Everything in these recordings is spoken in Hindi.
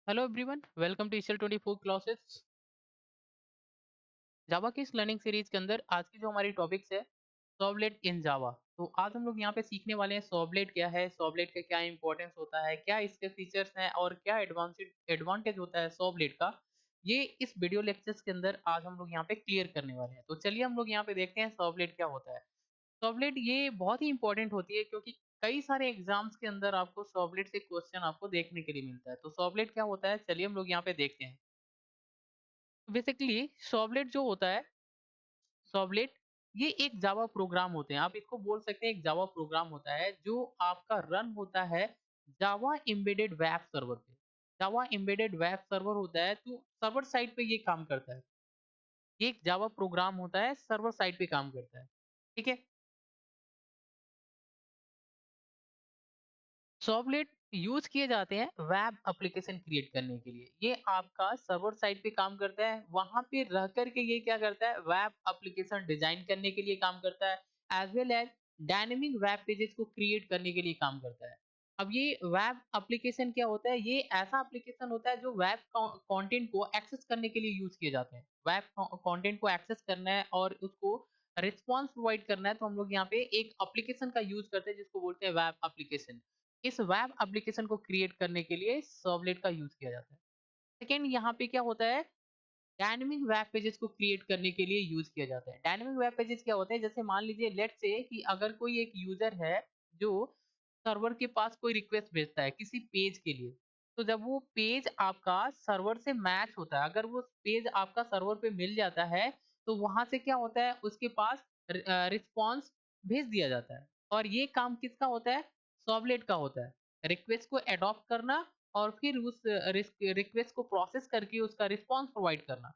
Hello everyone, welcome to ECL 24 classes. Java की इस लर्निंग सीरीज के अंदर आज की जो हमारी टॉपिक्स है सर्वलेट इन जावा। तो आज हम लोग यहाँ पे सीखने वाले हैं सर्वलेट क्या है, सर्वलेट का क्या इंपॉर्टेंस होता है, क्या इसके फीचर्स हैं और क्या एडवांटेज होता है सर्वलेट का। ये इस वीडियो लेक्चर्स के अंदर आज हम लोग यहाँ पे क्लियर करने वाले हैं। तो चलिए हम लोग यहाँ पे देखते हैं सर्वलेट क्या होता है। सर्वलेट ये बहुत ही इंपॉर्टेंट होती है क्योंकि कई सारे एग्जाम्स के अंदर आपको सर्वलेट से क्वेश्चन आपको देखने के लिए मिलता है। तो सर्वलेट क्या होता है, चलिए हम लोग यहाँ पे देखते हैं। बेसिकली सर्वलेट जो होता है, सर्वलेट ये एक जावा प्रोग्राम होते हैं। आप इसको बोल सकते हैं एक जावा प्रोग्राम होता है जो आपका रन होता है जावा एम्बेडेड वेब सर्वर पे। जावा एम्बेडेड वेब सर्वर होता है तो सर्वर साइड पे ये काम करता है। ये एक जावा प्रोग्राम होता है, सर्वर साइड पे काम करता है। ठीक है। सर्वलेट यूज किए जाते हैं वेब एप्लीकेशन क्रिएट करने के लिए। ये आपका सर्वर साइड पे काम करता है, वहां पे रह करके ये क्या करता है, वेब एप्लीकेशन डिजाइन करने के लिए काम करता है, as well as dynamic web pages को क्रिएट करने के लिए काम करता है। अब ये वेब एप्लीकेशन क्या होता है, ये ऐसा एप्लीकेशन होता है जो वेब कंटेंट को एक्सेस करने के लिए यूज किए जाते हैं। वेब कंटेंट को एक्सेस करना है और उसको रिस्पॉन्स प्रोवाइड करना है, तो हम लोग यहाँ पे एक एप्लीकेशन का यूज करते हैं जिसको बोलते हैं वेब एप्लीकेशन। इस वेब एप्लीकेशन को क्रिएट करने के लिए सर्वलेट का यूज किया जाता है। सेकेंड, यहाँ पे क्या होता है, डायनेमिक वेब पेजेस को क्रिएट करने के लिए यूज किया जाता है। डायनेमिक वेब पेजेस क्या होते हैं, जैसे मान लीजिए लेट्स से कि अगर कोई एक यूजर है जो सर्वर के पास कोई रिक्वेस्ट भेजता है किसी पेज के लिए, तो जब वो पेज आपका सर्वर से मैच होता है, अगर वो पेज आपका सर्वर पे मिल जाता है, तो वहां से क्या होता है, उसके पास रिस्पॉन्स भेज दिया जाता है। और ये काम किसका होता है, सर्वलेट का होता है। रिक्वेस्ट को अडॉप्ट करना और फिर उस रिक्वेस्ट को प्रोसेस करके उसका रिस्पॉन्स प्रोवाइड करना।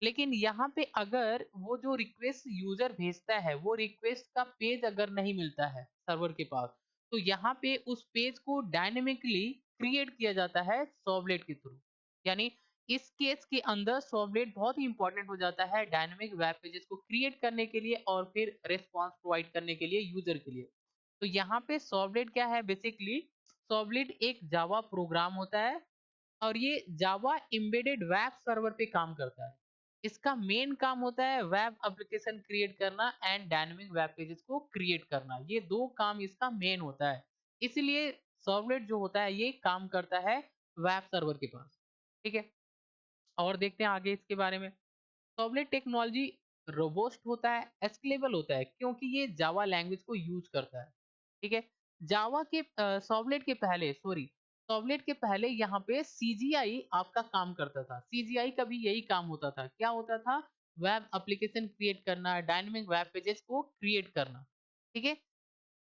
लेकिन यहाँ पे अगर वो जो रिक्वेस्ट यूजर भेजता है, वो रिक्वेस्ट का पेज अगर नहीं मिलता है सर्वर के पास, तो यहाँ पे उस पेज को डायनेमिकली क्रिएट किया जाता है सर्वलेट के थ्रू। यानी इस केस के अंदर सर्वलेट बहुत ही इंपॉर्टेंट हो जाता है डायनेमिक वेब पेजेस को क्रिएट करने के लिए और फिर रिस्पॉन्स प्रोवाइड करने के लिए यूजर के लिए। तो यहाँ पे सर्वलेट क्या है, बेसिकली सर्वलेट एक जावा प्रोग्राम होता है और ये जावा एम्बेडेड वेब सर्वर पे काम करता है। इसका मेन काम होता है वेब एप्लीकेशन क्रिएट करना एंड डायनेमिक वेब पेजेस को क्रिएट करना। ये दो काम इसका मेन होता है। इसलिए सर्वलेट जो होता है ये काम करता है वेब सर्वर के पास। ठीक है। और देखते हैं आगे इसके बारे में। सर्वलेट टेक्नोलॉजी रोबस्ट होता है, स्केलेबल होता है क्योंकि ये जावा लैंग्वेज को यूज करता है। ठीक है। जावा के सर्वलेट के पहले सॉरी सर्वलेट के पहले यहाँ पे सीजीआई आपका काम करता था। सीजीआई का भी यही काम होता था। क्या होता था, वेब एप्लीकेशन क्रिएट करना, डायनेमिक वेब पेजेस को क्रिएट करना। ठीक है।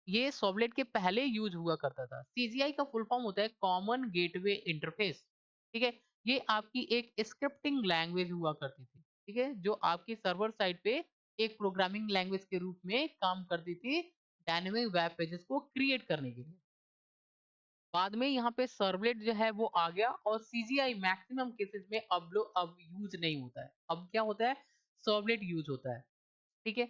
ये सर्वलेट के पहले यूज हुआ करता था। सीजीआई का फुल फॉर्म होता है कॉमन गेटवे इंटरफेस। ठीक है। ये आपकी एक स्क्रिप्टिंग लैंग्वेज हुआ करती थी। ठीक है, जो आपकी सर्वर साइड पे एक प्रोग्रामिंग लैंग्वेज के रूप में काम करती थी डायनेमिक वेब पेजेस को क्रिएट करने के लिए। बाद में यहाँ पे सर्वलेट जो है वो आ गया और सीजीआई मैक्सिमम केसेस में अब यूज नहीं होता है। अब क्या होता है, सर्वलेट यूज होता है। ठीक है।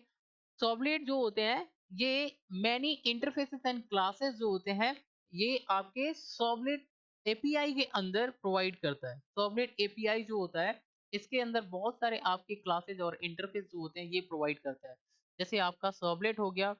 सर्वलेट जो होते हैं ये मैनी इंटरफेसेस एंड क्लासेस जो होते हैं, ये आपके सर्वलेट एपीआई के अंदर प्रोवाइड करता है। सर्वलेट एपीआई जो होता है इसके अंदर बहुत सारे आपके क्लासेस और इंटरफेस जो होते हैं ये प्रोवाइड करता है। जैसे आपका सर्वलेट हो गया,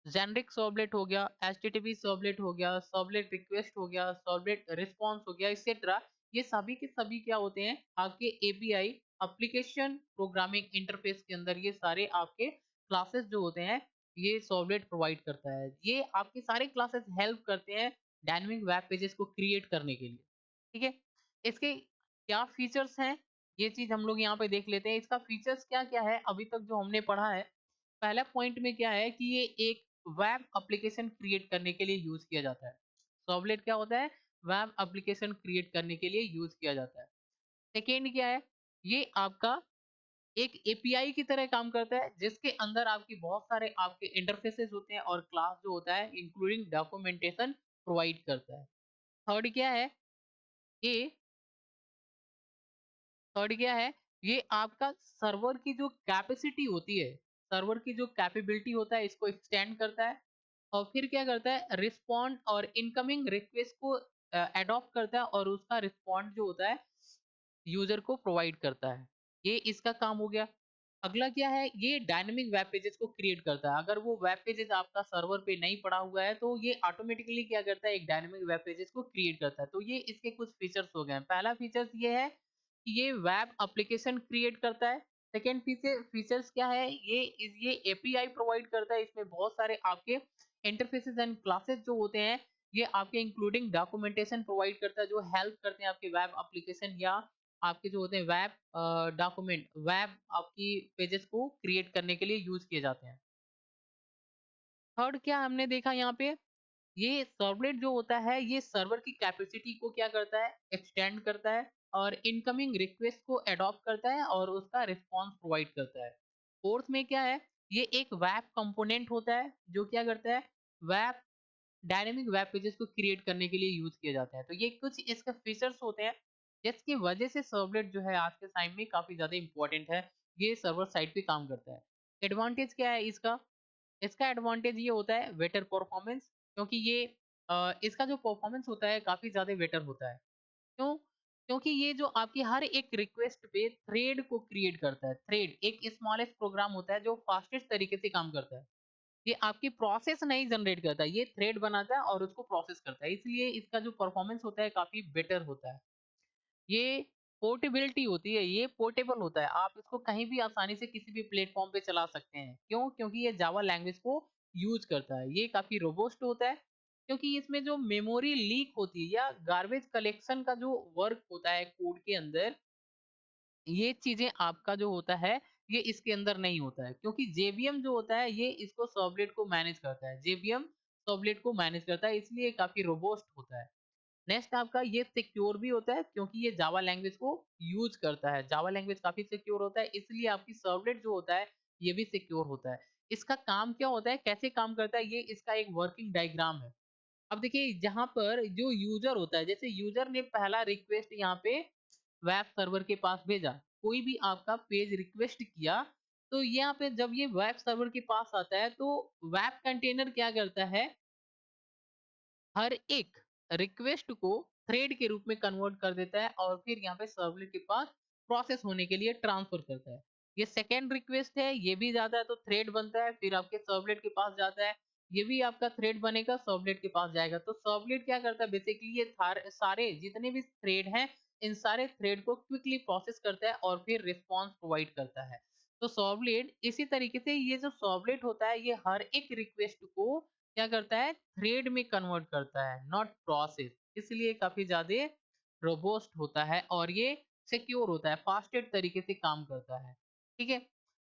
जेनरिक सर्वलेट हो गया, एचटीटीपी सर्वलेट हो गया, सर्वलेट रिक्वेस्ट हो गया, सर्वलेट रिस्पॉन्स हो गया, एक्सेट्रा। ये सभी के सभी क्या होते हैं, आपके एपीआई एप्लीकेशन प्रोग्रामिंग इंटरफेस के अंदर ये सारे आपके क्लासेस जो होते हैं ये सर्वलेट प्रोवाइड करता है। ये आपके सारे क्लासेस हेल्प करते हैं डायनेमिक वेब पेजेस को क्रिएट करने के लिए। ठीक है। इसके क्या फीचर्स हैं, ये चीज हम लोग यहाँ पे देख लेते हैं। इसका फीचर्स क्या क्या है अभी तक जो हमने पढ़ा है। पहला पॉइंट में क्या है कि ये एक वेब एप्लीकेशन क्रिएट करने के लिए यूज किया जाता है। सर्वलेट क्या होता है, वेब एप्लीकेशन क्रिएट करने के लिए यूज किया जाता है। सेकेंड क्या है, ये आपका एक एपीआई की तरह काम करता है जिसके अंदर आपकी बहुत सारे आपके इंटरफेसेस होते हैं और क्लास जो होता है इंक्लूडिंग डॉक्यूमेंटेशन प्रोवाइड करता है। थर्ड क्या है, ये थर्ड क्या है, ये आपका सर्वर की जो कैपेसिटी होती है, सर्वर की जो कैपेबिलिटी होता है इसको एक्सटेंड करता है। और फिर क्या करता है, रिस्पॉन्ड और इनकमिंग रिक्वेस्ट को एडॉप्ट करता है और उसका रिस्पॉन्ड जो होता है यूज़र को प्रोवाइड करता है। ये इसका काम हो गया। अगला क्या है, ये डायनामिक वेब पेजेज़ को क्रिएट करता है। अगर वो वेब पेजेज़ आपका सर्वर पे नहीं पड़ा हुआ है, तो ये ऑटोमैटिकली क्या करता है, एक डायनामिक वेब पेजेज़ को क्रिएट करता है। तो ये इसके कुछ फीचर्स हो गए हैं। पहला फीचर्स ये है कि ये वेब एप्लीकेशन क्रिएट करता है। सेकंड फीचर्स क्या है, ये एपीआई प्रोवाइड करता है। इसमें बहुत सारे आपके इंटरफेसेस एंड क्लासेस जो होते हैं, ये आपके इंक्लूडिंग डॉक्यूमेंटेशन प्रोवाइड करता है, जो हेल्प करते हैं आपके वेब एप्लीकेशन या आपके जो होते हैं वेब आपकी पेजेस को क्रिएट करने के लिए यूज़ किए जाते हैं। थर्ड क्या हमने देखा यहाँ पे, ये सर्वलेट जो होता है, ये सर्वर की कैपेसिटी को क्या करता है, एक्सटेंड करता है और इनकमिंग रिक्वेस्ट को एडॉप्ट करता है और उसका रिस्पॉन्स प्रोवाइड करता है। फोर्थ में क्या है, ये एक वेब कंपोनेंट होता है, जो क्या करता है, वेब डायनामिक वेब पेजेस को क्रिएट करने के लिए यूज़ किए जाते हैं। तो ये कुछ इसके फीचर्स होते हैं, जिसकी वजह से सर्वलेट जो है आज के टाइम में काफ़ी ज़्यादा इम्पोर्टेंट है। ये सर्वर साइड पे काम करता है। एडवांटेज क्या है इसका? इसका एडवांटेज ये होता है बेटर परफॉर्मेंस, क्योंकि ये इसका जो परफॉर्मेंस होता है काफ़ी ज़्यादा बेटर होता है। क्यों? क्योंकि ये जो आपकी हर एक रिक्वेस्ट पे थ्रेड को क्रिएट करता है। थ्रेड एक स्मॉलेस्ट प्रोग्राम होता है जो फास्टेस्ट तरीके से काम करता है। ये आपकी प्रोसेस नहीं जनरेट करता है, ये थ्रेड बनाता है और उसको प्रोसेस करता है। इसलिए इसका जो परफॉर्मेंस होता है काफ़ी बेटर होता है। ये पोर्टेबिलिटी होती है, ये पोर्टेबल होता है। आप इसको कहीं भी आसानी से किसी भी प्लेटफ़ॉर्म पे चला सकते हैं। क्यों? क्योंकि ये जावा लैंग्वेज को यूज़ करता है। ये काफ़ी रोबस्ट होता है, क्योंकि इसमें जो मेमोरी लीक होती है या गार्बेज कलेक्शन का जो वर्क होता है कोड के अंदर, ये चीज़ें आपका जो होता है, ये इसके अंदर नहीं होता है, क्योंकि जेवीएम जो होता है, ये इसको सर्वलेट को मैनेज करता है। जेवीएम सर्वलेट को मैनेज करता है, इसलिए काफ़ी रोबस्ट होता है। नेक्स्ट आपका ये सिक्योर भी होता है, क्योंकि ये जावा लैंग्वेज को यूज़ करता है। जावा लैंग्वेज काफ़ी सिक्योर होता है, इसलिए आपकी सर्वलेट जो होता है, ये भी सिक्योर होता है। इसका काम क्या होता है, कैसे काम करता है, ये इसका एक वर्किंग डायग्राम है। अब देखिए, जहाँ पर जो यूज़र होता है, जैसे यूज़र ने पहला रिक्वेस्ट यहाँ पे वेब सर्वर के पास भेजा, कोई भी आपका पेज रिक्वेस्ट किया, तो यहाँ पे जब ये वेब सर्वर के पास आता है, तो वेब कंटेनर क्या करता है, हर एक रिक्वेस्ट को थ्रेड के रूप में कन्वर्ट कर देता है और फिर यहाँ पे सर्वलेट के पास प्रोसेस होने के लिए ट्रांसफर करता है। ये सेकंड रिक्वेस्ट है, ये भी जाता है तो थ्रेड बनता है, फिर आपके सर्वलेट के पास जाता है, ये भी आपका थ्रेड बनेगा, सर्वलेट के पास जाएगा। तो सर्वलेट क्या करता है, बेसिकली ये सारे जितने भी थ्रेड हैं, इन सारे थ्रेड को क्विकली प्रोसेस करता है और फिर रिस्पॉन्स प्रोवाइड करता है। तो सर्वलेट इसी तरीके से, ये जो सर्वलेट होता है, ये हर एक रिक्वेस्ट को क्या करता है, थ्रेड में कन्वर्ट करता है, नॉट प्रोसेस। इसलिए काफ़ी ज़्यादा रोबस्ट होता है और ये सिक्योर होता है, फास्टेस्ट तरीके से काम करता है। ठीक है?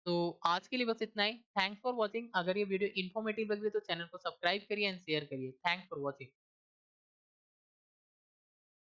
तो आज के लिए बस इतना ही। Thanks for watching. अगर ये वीडियो इन्फॉर्मेटिव लगी हो तो चैनल को सब्सक्राइब करिए एंड शेयर करिए। Thanks for watching.